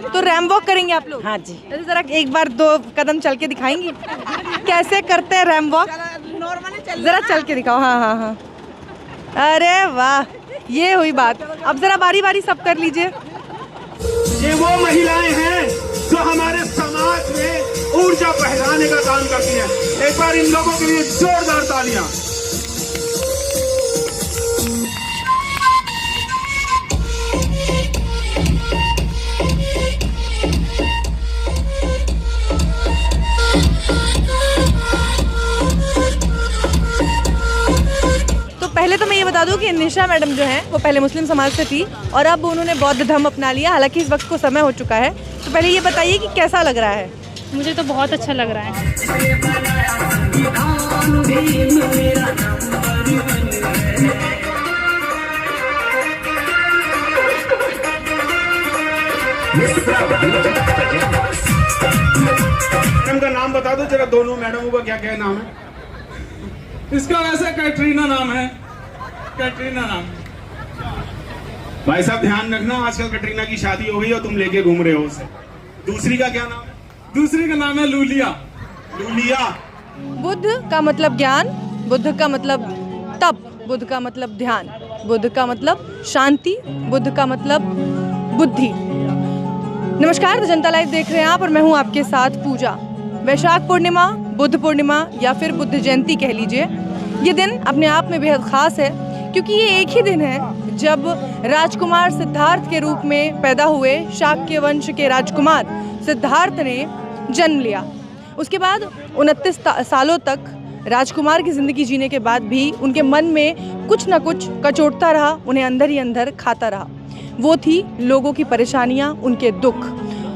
तो RAM walk करेंगे आप लोग? हाँ जी। तो जरा एक बार 2 कदम चल के दिखाएंगी कैसे करते हैं रैम वॉक? जरा चल के दिखाओ। हाँ हाँ हाँ, अरे वाह, ये हुई बात। अब जरा बारी बारी सब कर लीजिए। ये वो महिलाएं हैं जो हमारे समाज में ऊर्जा फैलाने का काम करती हैं। एक बार इन लोगों के लिए जोरदार तालियां। पहले तो मैं ये बता दूं कि निशा मैडम जो हैं वो पहले मुस्लिम समाज से थी और अब उन्होंने बौद्ध धर्म अपना लिया। हालांकि इस वक्त को समय हो चुका है। तो पहले ये बताइए कि कैसा लग रहा है? मुझे तो बहुत अच्छा लग रहा है। मैडम का नाम बता दो जरा, दोनों मैडमों का क्या क्या नाम है? इसका वैसे कैटरीना नाम है, कैटरीना नाम। भाई साहब ध्यान रखना, आजकल कटरीना की शादी हो गई और तुम लेके घूम रहे हो उसे। दूसरी का क्या नाम है? दूसरी का नाम है लूलिया। लूलिया। बुद्ध का मतलब ज्ञान, बुद्ध का मतलब तप, बुद्ध का मतलब ध्यान, बुद्ध का मतलब शांति, बुद्ध का मतलब बुद्धि। नमस्कार, तो जनता लाइव देख रहे हैं आप और मैं हूं आपके साथ पूजा। वैशाख पूर्णिमा, बुद्ध पूर्णिमा या फिर बुद्ध जयंती कह लीजिए, ये दिन अपने आप में बेहद खास है क्योंकि ये एक ही दिन है जब राजकुमार सिद्धार्थ के रूप में पैदा हुए शाक्य वंश के राजकुमार सिद्धार्थ ने जन्म लिया। उसके बाद 29 सालों तक राजकुमार की ज़िंदगी जीने के बाद भी उनके मन में कुछ ना कुछ कचोटता रहा, उन्हें अंदर ही अंदर खाता रहा। वो थी लोगों की परेशानियाँ, उनके दुख,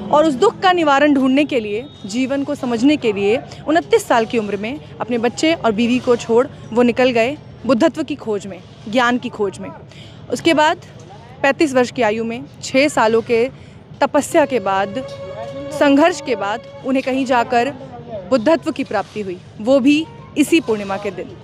और उस दुख का निवारण ढूंढने के लिए, जीवन को समझने के लिए 29 साल की उम्र में अपने बच्चे और बीवी को छोड़ वो निकल गए बुद्धत्व की खोज में, ज्ञान की खोज में। उसके बाद 35 वर्ष की आयु में 6 सालों के तपस्या के बाद, संघर्ष के बाद उन्हें कहीं जाकर बुद्धत्व की प्राप्ति हुई, वो भी इसी पूर्णिमा के दिन।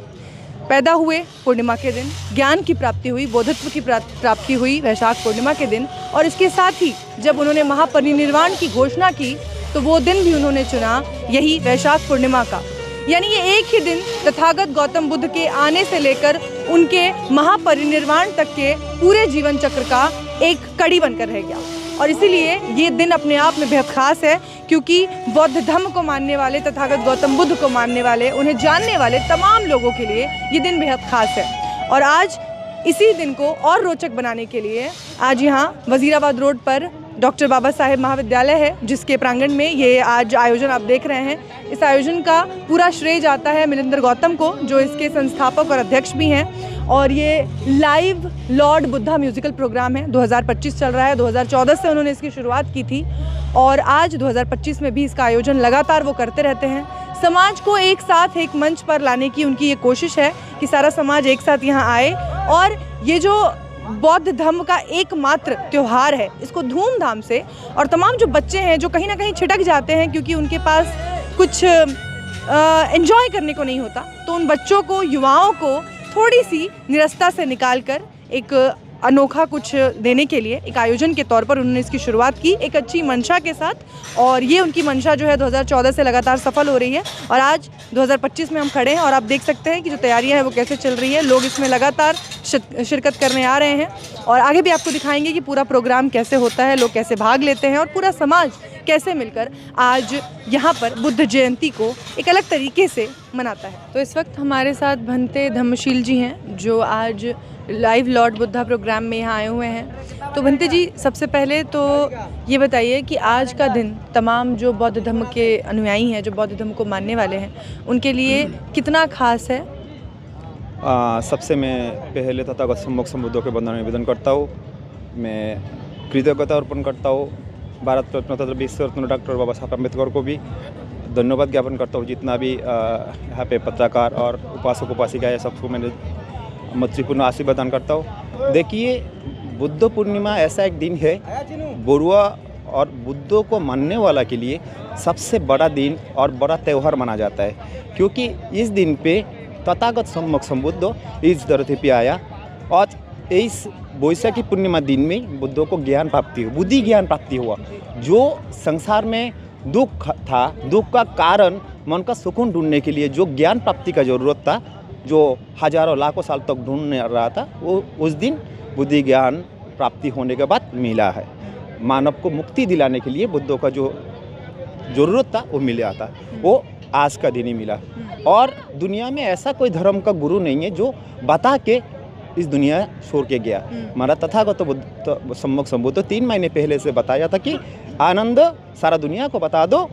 पैदा हुए पूर्णिमा के दिन, ज्ञान की प्राप्ति हुई, बोधत्व की प्राप्ति हुई वैशाख पूर्णिमा के दिन। और इसके साथ ही जब उन्होंने महापरिनिर्वाण की घोषणा की तो वो दिन भी उन्होंने चुना यही वैशाख पूर्णिमा का। यानी ये एक ही दिन तथागत गौतम बुद्ध के आने से लेकर उनके महापरिनिर्वाण तक के पूरे जीवन चक्र का एक कड़ी बनकर रह गया। और इसीलिए ये दिन अपने आप में बेहद खास है क्योंकि बौद्ध धर्म को मानने वाले, तथागत गौतम बुद्ध को मानने वाले, उन्हें जानने वाले तमाम लोगों के लिए ये दिन बेहद खास है। और आज इसी दिन को और रोचक बनाने के लिए आज यहाँ वजीराबाद रोड पर डॉक्टर बाबा साहेब महाविद्यालय है, जिसके प्रांगण में ये आज आयोजन आप देख रहे हैं। इस आयोजन का पूरा श्रेय जाता है मिलिंदर गौतम को, जो इसके संस्थापक और अध्यक्ष भी हैं। और ये live Lord Buddha musical program है, 2025 चल रहा है। 2014 से उन्होंने इसकी शुरुआत की थी और आज 2025 में भी इसका आयोजन लगातार वो करते रहते हैं। समाज को एक साथ एक मंच पर लाने की उनकी ये कोशिश है कि सारा समाज एक साथ यहाँ आए और ये जो बौद्ध धर्म का एकमात्र त्यौहार है, इसको धूमधाम से, और तमाम जो बच्चे हैं जो कहीं ना कहीं छिटक जाते हैं क्योंकि उनके पास कुछ एंजॉय करने को नहीं होता, तो उन बच्चों को, युवाओं को थोड़ी सी निरस्ता से निकालकर एक अनोखा कुछ देने के लिए एक आयोजन के तौर पर उन्होंने इसकी शुरुआत की, एक अच्छी मंशा के साथ। और ये उनकी मंशा जो है 2014 से लगातार सफल हो रही है और आज 2025 में हम खड़े हैं और आप देख सकते हैं कि जो तैयारियां हैं वो कैसे चल रही है। लोग इसमें लगातार शिरकत करने आ रहे हैं और आगे भी आपको दिखाएंगे कि पूरा प्रोग्राम कैसे होता है, लोग कैसे भाग लेते हैं और पूरा समाज कैसे मिलकर आज यहाँ पर बुद्ध जयंती को एक अलग तरीके से मनाता है। तो इस वक्त हमारे साथ भंते धम्मशील जी हैं जो आज लाइव लॉर्ड बुद्धा प्रोग्राम में यहाँ आए हुए हैं। तो भंते जी, सबसे पहले तो ये बताइए कि आज का दिन तमाम जो बौद्ध धर्म के अनुयायी हैं, जो बौद्ध धर्म को मानने वाले हैं, उनके लिए कितना खास है? सबसे मैं पहले तथागत सम्मुख संबुद्धों के वंदना निवेदन करता हूँ। मैं कृतज्ञता अर्पण करता हूँ भारत रत्न तथा विश्व रत्न डॉक्टर बाबा साहब अम्बेडकर को भी धन्यवाद ज्ञापन करता हूँ। जितना भी यहाँ पे पत्रकार और उपासक उपासिकाएँ सबको मैंने मैत्रीपूर्ण आशीर्वाद दान करता हूँ। देखिए, बुद्ध पूर्णिमा ऐसा एक दिन है बरुआ और बुद्धों को मानने वाला के लिए सबसे बड़ा दिन और बड़ा त्यौहार माना जाता है, क्योंकि इस दिन पे तथागत सम्मुख संबुद्ध इस धरती पे आया और इस वैशाखी पूर्णिमा दिन में बुद्धों को ज्ञान प्राप्ति हुआ, बुद्धि ज्ञान प्राप्ति हुआ। जो संसार में दुख था, दुख का कारण मन का सुकून ढूंढने के लिए जो ज्ञान प्राप्ति का ज़रूरत था, जो हजारों लाखों साल तक ढूंढ रहा था, वो उस दिन बुद्धि ज्ञान प्राप्ति होने के बाद मिला है। मानव को मुक्ति दिलाने के लिए बुद्धों का जो ज़रूरत था वो मिला था, वो आज का दिन ही मिला। और दुनिया में ऐसा कोई धर्म का गुरु नहीं है जो बता के इस दुनिया छोड़ के गया। हमारा तथागत बुद्ध सम्मुख संबुद्ध 3 महीने पहले से बताया था कि आनंद सारा दुनिया को बता दो।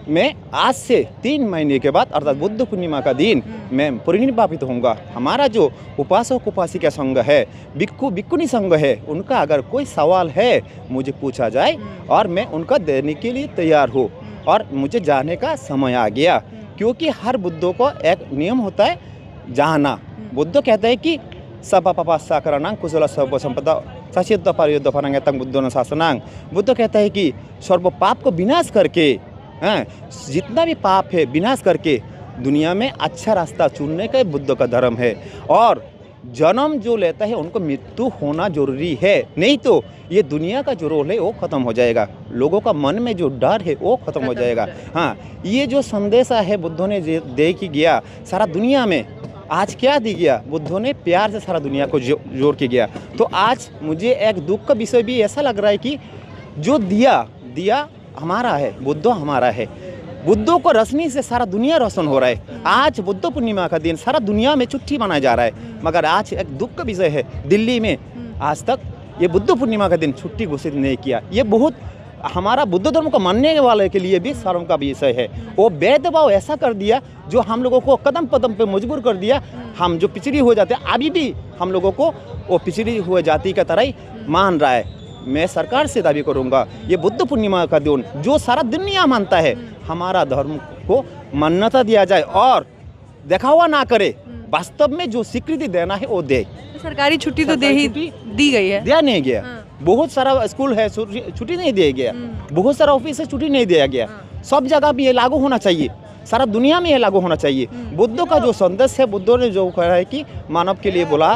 मैं आज से 3 महीने के बाद अर्थात बुद्ध पूर्णिमा का दिन मैं परिनिर्वापित होऊंगा। हमारा जो उपासक उपासिका संघ है, भिक्खु भिक्खुनी संघ है, उनका अगर कोई सवाल है मुझे पूछा जाए और मैं उनका देने के लिए तैयार हूँ। और मुझे जाने का समय आ गया, क्योंकि हर बुद्धों को एक नियम होता है जाना। बुद्ध कहते हैं कि सब पापासाकरणांग कुशल सर्व संपदा सचिद परियुद्ध फरंगतंग बुद्धों शासनांग। बुद्ध कहता है कि सर्व पाप को विनाश करके, जितना भी पाप है विनाश करके दुनिया में अच्छा रास्ता चुनने का बुद्ध का धर्म है। और जन्म जो लेता है उनको मृत्यु होना जरूरी है, नहीं तो ये दुनिया का जो रोल है वो ख़त्म हो जाएगा। लोगों का मन में जो डर है वो ख़त्म हो जाएगा। हाँ, ये जो संदेशा है बुद्धों ने दे के गया सारा दुनिया में। आज क्या दी गया? बुद्धों ने प्यार से सारा दुनिया को जोड़ के गया। तो आज मुझे एक दुख का विषय भी ऐसा लग रहा है कि जो दिया हमारा है, बुद्ध हमारा है। बुद्धों को रोशनी से सारा दुनिया रोशन हो रहा है। आज बुद्ध पूर्णिमा का दिन सारा दुनिया में छुट्टी मनाया जा रहा है, मगर आज एक दुख का विषय है, दिल्ली में आज तक ये बुद्ध पूर्णिमा का दिन छुट्टी घोषित नहीं किया। ये बहुत हमारा बुद्ध धर्म को मानने वाले के लिए भी शर्म का विषय है। वो भेदभाव ऐसा कर दिया जो हम लोगों को कदम कदम पे मजबूर कर दिया। हम जो पिछड़ी हुए जाते हैं अभी भी हम लोगों को वो पिछड़ी हुए जाति का तरह ही मान रहा है। मैं सरकार से दावी करूंगा, ये बुद्ध पूर्णिमा का दिन जो सारा दुनिया मानता है, हमारा धर्म को मान्यता दिया जाए और दिखावा ना करे। वास्तव में जो स्वीकृति देना है वो दे। सरकारी छुट्टी तो दी गई है, दिया नहीं गया। बहुत सारा स्कूल है छुट्टी नहीं दिया गया, बहुत सारा ऑफिस है छुट्टी नहीं दिया गया। सब जगह भी ये लागू होना चाहिए, सारा दुनिया में ये लागू होना चाहिए। बुद्ध का जो संदेश है, बुद्ध ने जो कहा है कि मानव के लिए बोला,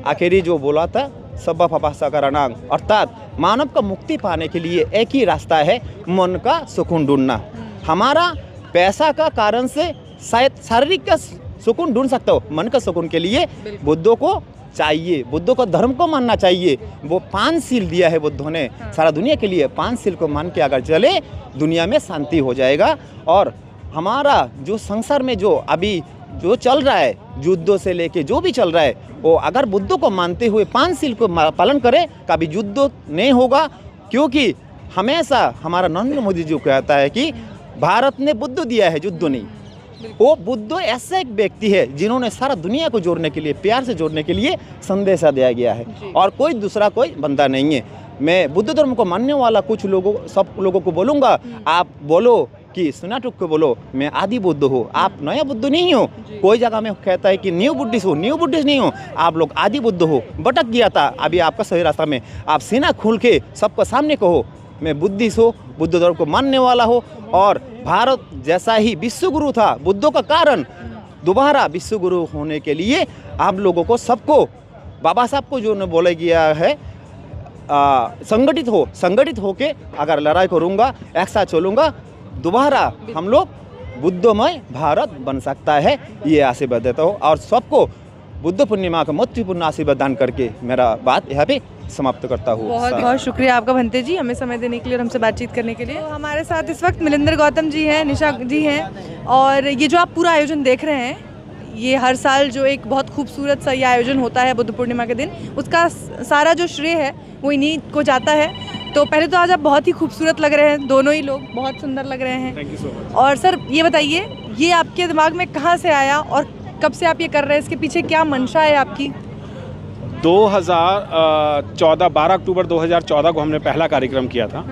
आखिरी जो बोला था सब पापासाकरणांग, अर्थात मानव का मुक्ति पाने के लिए एक ही रास्ता है, मन का सुकून ढूंढना। हमारा पैसा का कारण से शायद शारीरिक का सुकून ढूंढ सकता हो, मन का सुकून के लिए बुद्धों को चाहिए, बुद्धों को धर्म को मानना चाहिए। वो 5 सील दिया है बुद्धों ने सारा दुनिया के लिए। 5 सील को मान के अगर चले दुनिया में शांति हो जाएगा। और हमारा जो संसार में जो अभी जो चल रहा है, युद्धों से लेके जो भी चल रहा है, वो अगर बुद्धों को मानते हुए 5 सील को पालन करे, कभी युद्ध नहीं होगा। क्योंकि हमेशा हमारा नरेंद्र मोदी जी कहता है कि भारत ने बुद्ध दिया है, युद्ध नहीं। वो बुद्ध ऐसा एक व्यक्ति है जिन्होंने सारा दुनिया को जोड़ने के लिए, प्यार से जोड़ने के लिए संदेशा दिया गया है, और कोई दूसरा कोई बंदा नहीं है। मैं बुद्ध धर्म को मानने वाला कुछ लोगों, सब लोगों को बोलूँगा, आप बोलो कि सुनाटुक को बोलो मैं आदि बुद्ध हूँ, आप नया बुद्ध नहीं हो। कोई जगह में कहता है कि न्यू बुद्धिस्ट हो, न्यू बुद्धिस्ट नहीं हो, आप लोग आदि बुद्ध हो, भटक गया था, अभी आपका सही रास्ता में। आप सीना खोल के सबको सामने कहो मैं बुद्धिस्ट हो, बुद्ध धर्म को मानने वाला हो। और भारत जैसा ही विश्व गुरु था बुद्धों का कारण, दोबारा विश्व गुरु होने के लिए आप लोगों को सबको, बाबा साहब को जो ने बोला गया है, संगठित होके अगर लड़ाई करूँगा, एक साथ चलूँगा, दोबारा हम लोग बुद्धमय भारत बन सकता है। ये आशीर्वाद देता हूँ और सबको बुद्ध पूर्णिमा का महत्वपूर्ण आशीर्वाद दान करके मेरा बात यहाँ पे समाप्त करता हूँ। बहुत बहुत शुक्रिया आपका भंते जी, हमें समय देने के लिए और हमसे बातचीत करने के लिए। तो हमारे साथ इस वक्त मिलिंदर गौतम जी हैं, निशा जी हैं, और ये जो आप पूरा आयोजन देख रहे हैं, ये हर साल जो एक बहुत खूबसूरत सा ये आयोजन होता है बुद्ध पूर्णिमा के दिन, उसका सारा जो श्रेय है वो इन्हीं को जाता है। तो पहले तो आज आप बहुत ही खूबसूरत लग रहे हैं, दोनों ही लोग बहुत सुंदर लग रहे हैं। Thank you so much. और सर ये बताइए, ये आपके दिमाग में कहाँ से आया और कब से आप ये कर रहे हैं, इसके पीछे क्या मंशा है आपकी? 2014 12 अक्टूबर 2014 को हमने पहला कार्यक्रम किया था।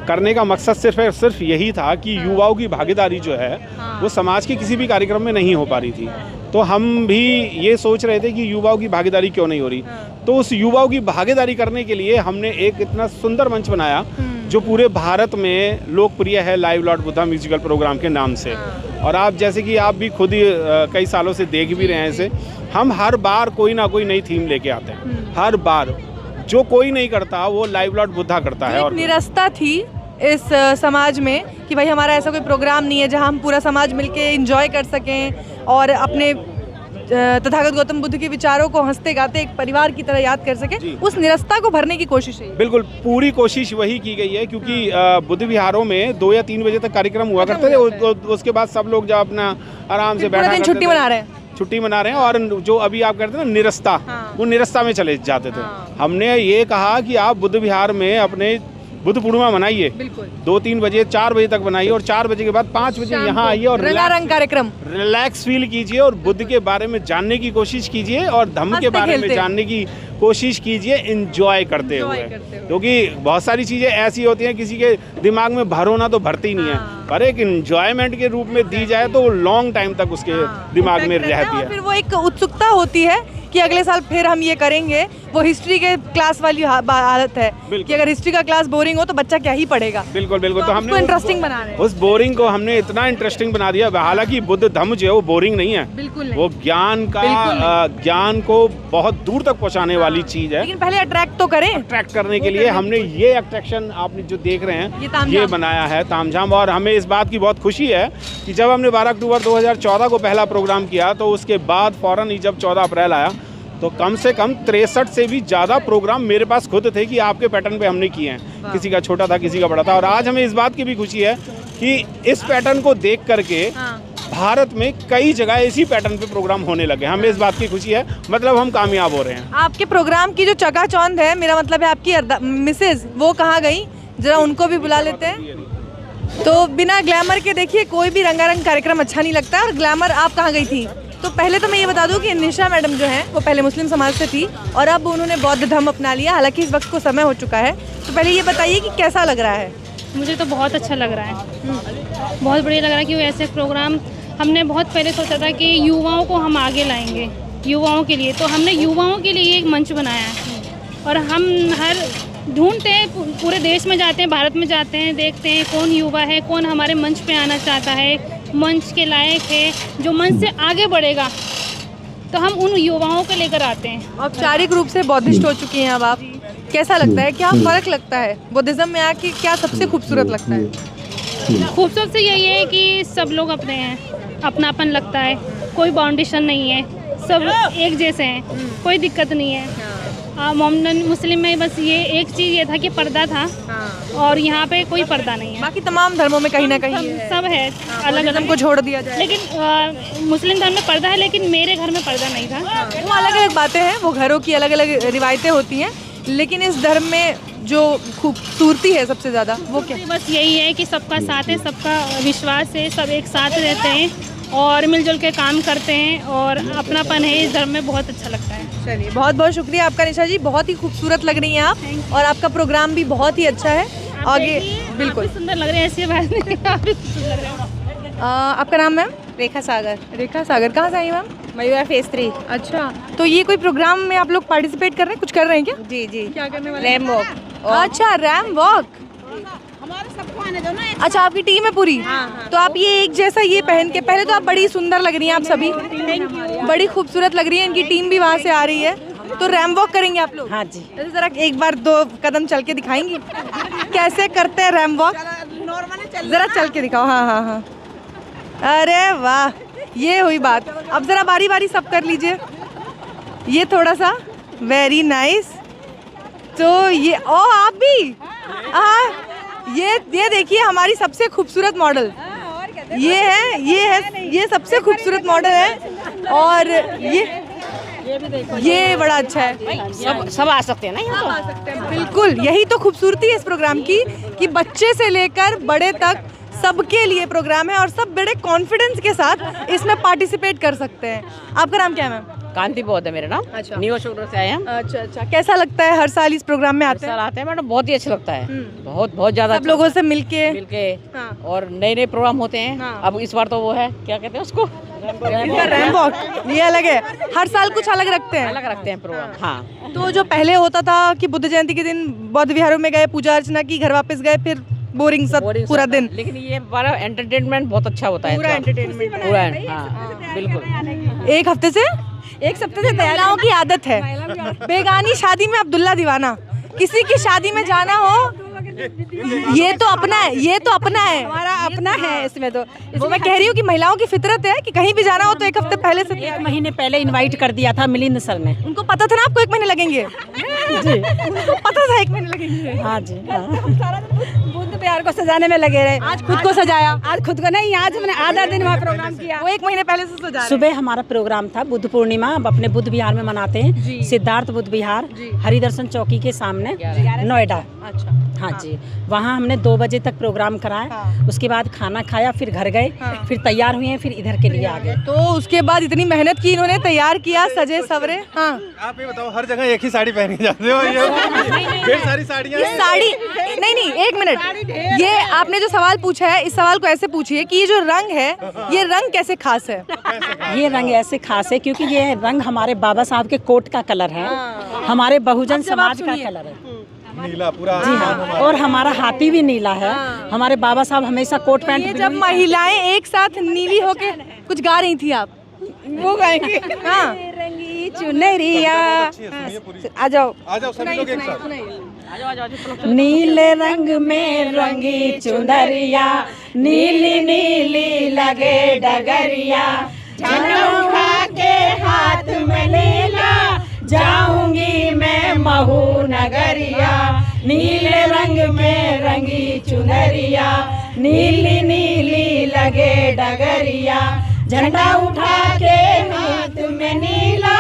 करने का मकसद सिर्फ यही था कि युवाओं की भागीदारी जो है वो समाज के किसी भी कार्यक्रम में नहीं हो पा रही थी। तो हम भी ये सोच रहे थे कि युवाओं की भागीदारी क्यों नहीं हो रही। तो उस युवाओं की भागीदारी करने के लिए हमने एक इतना सुंदर मंच बनाया जो पूरे भारत में लोकप्रिय है, live Lord Buddha musical programme के नाम से। और आप जैसे कि आप भी खुद ही कई सालों से देख भी रहे हैं इसे, हम हर बार कोई ना कोई नई थीम लेके आते हैं। हर बार जो कोई नहीं करता वो लाइव लॉर्ड बुद्धा करता है। एक और निरस्ता थी इस समाज में कि भाई हमारा ऐसा कोई प्रोग्राम नहीं है जहां हम पूरा समाज मिलके एंजॉय कर सकें और अपने तथागत गौतम बुद्ध के विचारों को हंसते गाते एक परिवार की तरह याद कर सकें। उस निरस्ता को भरने की कोशिश है। बिल्कुल पूरी कोशिश वही की गई है, क्योंकि बुद्ध विहारों में 2 या 3 बजे तक कार्यक्रम हुआ करते थे। उसके बाद सब लोग जब अपना आराम से बैठा छुट्टी मना रहे हैं, छुट्टी मना रहे हैं। और जो अभी आप कहते हैं ना निरस्ता, वो निरस्ता में चले जाते थे। हमने ये कहा कि आप बुद्ध विहार में अपने बुद्ध पूर्णिमा मनाइए, 2-3 बजे 4 बजे तक बनाइए और 4 बजे के बाद 5 बजे यहाँ आइए और रंगारंग कार्यक्रम रिलैक्स फील कीजिए और बुद्ध के बारे में जानने की कोशिश कीजिए और धम्म के बारे में जानने की कोशिश कीजिए, एंजॉय करते हुए। क्योंकि बहुत सारी चीज़ें ऐसी होती हैं किसी के दिमाग में भरो ना तो भरती नहीं है, पर एक एंजॉयमेंट के रूप में दी जाए तो लॉन्ग टाइम तक उसके दिमाग में रहती है। फिर वो एक उत्सुकता होती है कि अगले साल फिर हम ये करेंगे। वो हिस्ट्री के क्लास वाली हालत है कि अगर हिस्ट्री का क्लास बोरिंग हो तो बच्चा क्या ही पढ़ेगा। बिल्कुल बिल्कुल। तो हमने इंटरेस्टिंग बना रहे हैं, उस बोरिंग को हमने इतना इंटरेस्टिंग बना दिया। हालांकि बुद्ध धम्म जो है वो बोरिंग नहीं है, बिल्कुल नहीं। वो ज्ञान को बहुत दूर तक पहुंचाने वाली चीज है। लेकिन पहले अट्रैक्ट तो करें। अट्रैक्ट करने के लिए हमने ये अट्रैक्शन आपने जो देख रहे हैं ये बनाया है तामझाम। और हमें इस बात की बहुत खुशी है कि जब हमने 12 अक्टूबर 2014 को पहला प्रोग्राम किया तो उसके बाद फौरन ही जब 14 अप्रैल आया तो कम से कम 63 से भी ज़्यादा प्रोग्राम मेरे पास खुद थे कि आपके पैटर्न पे हमने किए हैं। किसी का छोटा था, किसी का बड़ा था। और आज हमें इस बात की भी खुशी है कि इस पैटर्न को देख करके भारत में कई जगह इसी पैटर्न पे प्रोग्राम होने लगे। हमें इस बात की खुशी है, मतलब हम कामयाब हो रहे हैं। आपके प्रोग्राम की जो चकाचौंध है, मेरा मतलब है आपकी मिसेज, वो कहाँ गई? जरा उनको भी बुला लेते हैं। तो बिना ग्लैमर के देखिए कोई भी रंगारंग कार्यक्रम अच्छा नहीं लगता। और ग्लैमर आप कहाँ गई थी? तो पहले तो मैं ये बता दूं कि निशा मैडम जो हैं वो पहले मुस्लिम समाज से थी और अब उन्होंने बौद्ध धर्म अपना लिया। हालांकि इस वक्त को समय हो चुका है। तो पहले ये बताइए कि कैसा लग रहा है? मुझे तो बहुत अच्छा लग रहा है, बहुत बढ़िया लग रहा है कि ऐसे प्रोग्राम हमने बहुत पहले सोचा था कि युवाओं को हम आगे लाएंगे, युवाओं के लिए। तो हमने युवाओं के लिए एक मंच बनाया है और हम हर ढूंढते हैं, पूरे देश में जाते हैं, भारत में जाते हैं, देखते हैं कौन युवा है, कौन हमारे मंच पे आना चाहता है, मंच के लायक है, जो मंच से आगे बढ़ेगा। तो हम उन युवाओं को लेकर आते हैं। औपचारिक रूप से बौद्धिस्ट हो चुकी हैं अब आप। कैसा लगता है, क्या फ़र्क लगता है बुद्धिज़्म में आके? क्या सबसे खूबसूरत लगता है? खूबसूरत से यही है कि सब लोग अपने हैं, अपनापन लगता है, कोई बाउंडेशन नहीं है, सब एक जैसे हैं, कोई दिक्कत नहीं है। मोमडन मुस्लिम में बस ये एक चीज़ ये था कि पर्दा था और यहाँ पे कोई पर्दा नहीं है। बाकी तमाम धर्मों में कहीं ना कहीं सब है, अलग अलग को छोड़ दिया जाए। लेकिन मुस्लिम धर्म में पर्दा है, लेकिन मेरे घर में पर्दा नहीं था। वो अलग अलग बातें हैं, वो घरों की अलग अलग रिवायतें होती हैं। लेकिन इस धर्म में जो खूबसूरती है सबसे ज़्यादा वो क्या? बस यही है कि सबका साथ है, सबका विश्वास है, सब एक साथ रहते हैं और मिलजुल के काम करते हैं और अपनापन है इस धर्म में, बहुत अच्छा लगता है। चलिए, बहुत बहुत शुक्रिया आपका निशा जी, बहुत ही खूबसूरत लग रही हैं आप और आपका प्रोग्राम भी बहुत ही अच्छा है। आगे बिल्कुल सुंदर लग रहे हैं, ऐसी बात नहीं, आप भी सुंदर लग रहे हैं। आपका नाम मैम? रेखा सागर। रेखा सागर, कहाँ से आई मैम? मयूरा फेस 3। अच्छा, तो ये कोई प्रोग्राम में आप लोग पार्टिसिपेट कर रहे हैं, कुछ कर रहे हैं क्या? जी जी, क्या करने वाले? RAM walk. अच्छा, रैम वॉक। हमारे सबको आने दो ना। अच्छा, आपकी टीम है पूरी? हाँ। तो आप ये एक जैसा ये पहन के, पहले तो आप बड़ी सुंदर लग रही हैं, आप सभी बड़ी खूबसूरत लग रही हैं। इनकी टीम भी वहाँ से आ रही है। तो रैम वॉक करेंगे आप लोग? हाँ जी। जरा एक बार 2 कदम चल के दिखाएंगी कैसे करते हैं रैम वॉक? जरा चल के दिखाओ। हाँ हाँ हाँ, अरे वाह, ये हुई बात। अब जरा बारी बारी सब कर लीजिए, ये थोड़ा सा, वेरी नाइस। तो ये ओ आप भी, ये देखिए हमारी सबसे खूबसूरत मॉडल ये सबसे खूबसूरत मॉडल है। और ये बड़ा अच्छा है। सब आ सकते हैं ना, सब आ सकते हैं, बिल्कुल। यही तो खूबसूरती है इस प्रोग्राम की कि बच्चे से लेकर बड़े तक सबके लिए प्रोग्राम है और सब बड़े कॉन्फिडेंस के साथ इसमें पार्टिसिपेट कर सकते हैं। आपका नाम क्या है मैम? कांति बौद्ध है मेरा नाम। अच्छा, न्यू अशोक से आए हम। अच्छा अच्छा, कैसा लगता है हर साल इस प्रोग्राम में आते हैं? आते हैं मैडम, बहुत ही अच्छा लगता है, बहुत ज़्यादा। सब लोगों से मिलके हाँ। और नए प्रोग्राम होते हैं। हाँ। अब इस बार तो वो है, क्या कहते हैं उसको, रैम वॉक। ये अलग है, हर साल कुछ अलग रखते हैं प्रोग्राम। हाँ। तो जो पहले होता था कि बुद्ध जयंती के दिन बौद्ध विहारों में गए, पूजा अर्चना की, घर वापस गए, फिर बोरिंग सब Boring पूरा सा था। दिन? लेकिन ये हमारा एंटरटेनमेंट बहुत अच्छा होता है। पूरा entertainment है। पूरा हाँ बिल्कुल। एक हफ्ते से महिलाओं की आदत है। बेगानी शादी में अब्दुल्ला दीवाना, किसी की शादी में जाना हो, ये तो अपना है, ये तो अपना है, हमारा अपना है इसमें तो। वो मैं कह रही हूँ कि महिलाओं की फितरत है कि कहीं भी जाना हो तो एक हफ्ते पहले से एक महीने पहले इनवाइट कर दिया था मिलिंद सर ने। उनको पता था ना आपको 1 महीने लगेंगे? जी उनको पता था 1 महीने लगेंगे। हाँ जी हाँ। बुद्ध प्यार को सजाने में लगे रहे। आज खुद को सजाया? आज खुद को नहीं, आज हमने आधा दिन वहाँ प्रोग्राम किया। वो 1 महीने पहले से सजा रहे हैं। सुबह हमारा प्रोग्राम था बुद्ध पूर्णिमा, अब अपने बुद्ध विहार में मनाते हैं, सिद्धार्थ बुद्ध विहार, हरिदर्शन चौकी के सामने, नोएडा। अच्छा हाँ जी, वहाँ हमने 2 बजे तक प्रोग्राम कराया। उसके बाद खाना खाया, फिर घर गए, फिर तैयार हुए, फिर इधर के लिए आ गए। तो उसके बाद इतनी मेहनत की इन्होंने, तैयार किया, सजे सवरे। हाँ आप ये बताओ, हर जगह एक ही साड़ी पहनी जाती हो, ये ढेर सारी साड़ियाँ ये साड़ी नहीं 1 मिनट, ये आपने जो सवाल पूछा है इस सवाल को ऐसे पूछिए कि ये जो रंग है, ये रंग कैसे खास है? ये रंग ऐसे खास है क्योंकि ये रंग हमारे बाबा साहब के कोट का कलर है, हमारे बहुजन समाज का कलर है। नीला पूरा। जी हाँ, और हमारा हाथी भी नीला है। हमारे बाबा साहब हमेशा कोट पैंट। ये जब महिलाएं एक साथ नीली होके कुछ गा रही थी, आप वो गाएंगे। हाँ रंगी चुनरिया, आ जाओ सभी लोग एक साथ। नीले रंग में रंगी चुनरिया, नीली नीली लगे डगरिया, झंडा उठा के हाथ में लीला, जाऊंगी मैं महू नगरिया। नीले रंग में रंगी चुनरिया, नीली नीली लगे डगरिया, झंडा उठा के हाथ में नीला,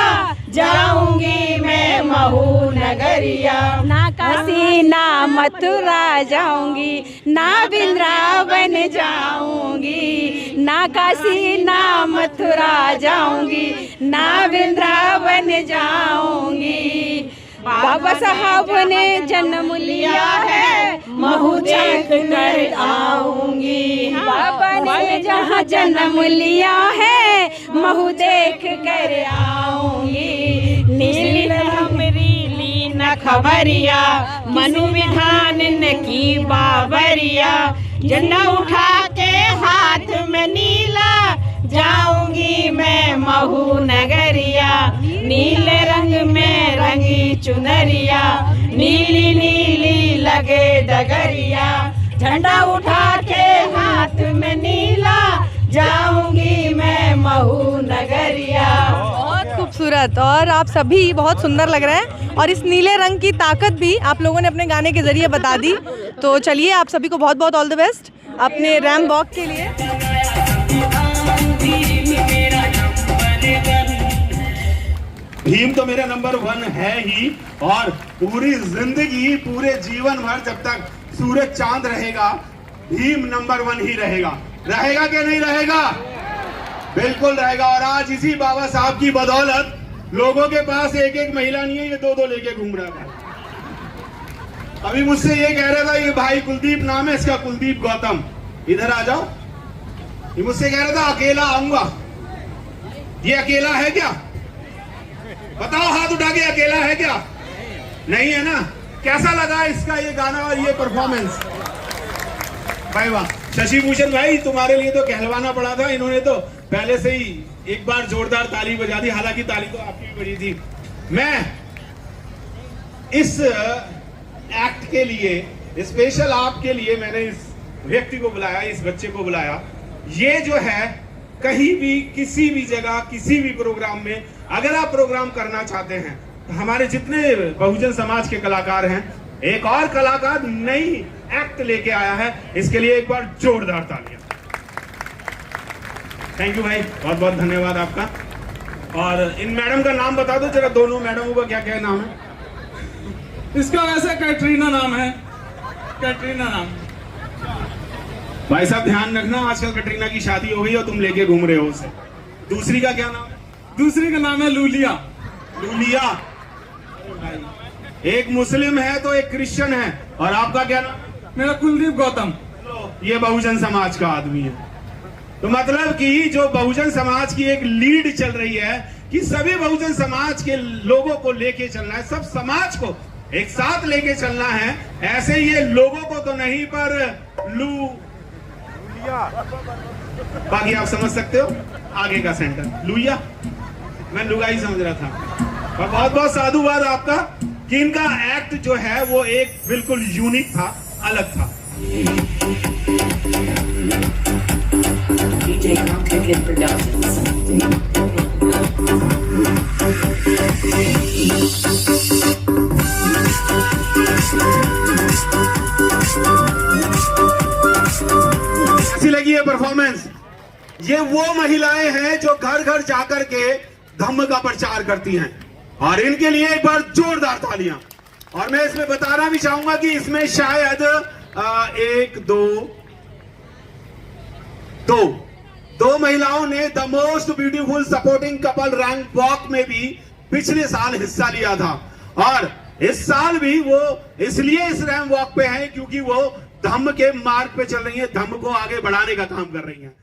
जाऊंगी मैं महू नगरिया। ना काशी ना मथुरा जाऊंगी, ना वृंदावन जाऊंगी, ना काशी ना मथुरा जाऊंगी, ना वृंदावन जाऊंगी। बाबा साहब ने जन्म लिया है, महू देख कर आऊंगी। बाबा ने जहाँ जन्म लिया है, महू देख कर आऊंगी। नीली हमरी ली न खबरिया, मनु विधान ने की बाबरिया, झंडा उठा के हाथ में नीला, जाऊंगी मैं महू नगरिया। नीले रंग में रंगी चुनरिया, नीली नीली लगे डगरिया, झंडा उठा के हाथ में नीला, जाऊंगी मैं महू नगरिया। बहुत खूबसूरत, और आप सभी बहुत सुंदर लग रहे हैं, और इस नीले रंग की ताकत भी आप लोगों ने अपने गाने के जरिए बता दी। तो चलिए, आप सभी को बहुत बहुत ऑल द बेस्ट अपने रैम वॉक के लिए। भीम तो मेरा नंबर 1 है ही, और पूरी जिंदगी, पूरे जीवन भर जब तक सूरज चांद रहेगा, भीम नंबर 1 ही रहेगा। रहेगा कि नहीं रहेगा? बिल्कुल रहेगा। और आज इसी बाबा साहब की बदौलत लोगों के पास एक एक महिला नहीं है, ये 2-2 लेके घूम रहा था। अभी मुझसे ये कह रहा था, ये भाई कुलदीप नाम है इसका, कुलदीप गौतम, इधर आ जाओ। ये मुझसे कह रहा था अकेला आऊंगा। ये अकेला है क्या? बताओ हाथ उठा के, अकेला है क्या? नहीं है ना? कैसा लगा इसका ये गाना और ये परफॉर्मेंस? भाई वाह। शशि भूषण भाई, तुम्हारे लिए तो कहलवाना पड़ा था, इन्होंने तो पहले से ही एक बार जोरदार ताली बजा दी, हालांकि ताली तो आपकी भी बजी थी। मैं इस एक्ट के लिए, स्पेशल आपके लिए मैंने इस व्यक्ति को बुलाया, इस बच्चे को बुलाया। ये जो है, कहीं भी, किसी भी जगह, किसी भी प्रोग्राम में अगर आप प्रोग्राम करना चाहते हैं, तो हमारे जितने बहुजन समाज के कलाकार हैं, एक और कलाकार नई एक्ट लेके आया है, इसके लिए एक बार जोरदार तालियां। थैंक यू भाई, बहुत बहुत धन्यवाद आपका। और इन मैडम का नाम बता दो जरा, दोनों मैडमों का क्या क्या नाम है? इसका वैसे कैटरीना नाम है, कैटरीना नाम। भाई साहब ध्यान रखना, आजकल कटरीना की शादी हो गई और तुम लेके घूम रहे हो उसे। दूसरी का क्या नाम है? दूसरी का नाम है लूलिया। लूलिया। एक मुस्लिम है तो एक क्रिश्चियन है, और आपका क्या नाम? मेरा कुलदीप गौतम। ये बहुजन समाज का आदमी है। तो मतलब कि जो बहुजन समाज की एक लीड चल रही है कि सभी बहुजन समाज के लोगों को लेके चलना है, सब समाज को एक साथ लेके चलना है। ऐसे ये लोगों को तो नहीं, पर बाकी आप समझ सकते हो आगे का सेंटर लुया, मैं लुगाई समझ रहा था। और बहुत बहुत साधुवाद आपका कि इनका एक्ट जो है वो एक बिल्कुल यूनिक था, अलग था। कैसी लगी ये परफॉर्मेंस? ये वो महिलाएं हैं जो घर घर जाकर के धम्म का प्रचार करती हैं, और इनके लिए एक बार जोरदार तालियां। और मैं इसमें बताना भी चाहूंगा कि इसमें शायद दो महिलाओं ने the most beautiful supporting couple rank walk में भी पिछले साल हिस्सा लिया था, और इस साल भी वो इसलिए इस रैंक वॉक पे हैं क्योंकि वो धम्म के मार्ग पे चल रही हैं, धम्म को आगे बढ़ाने का काम कर रही हैं।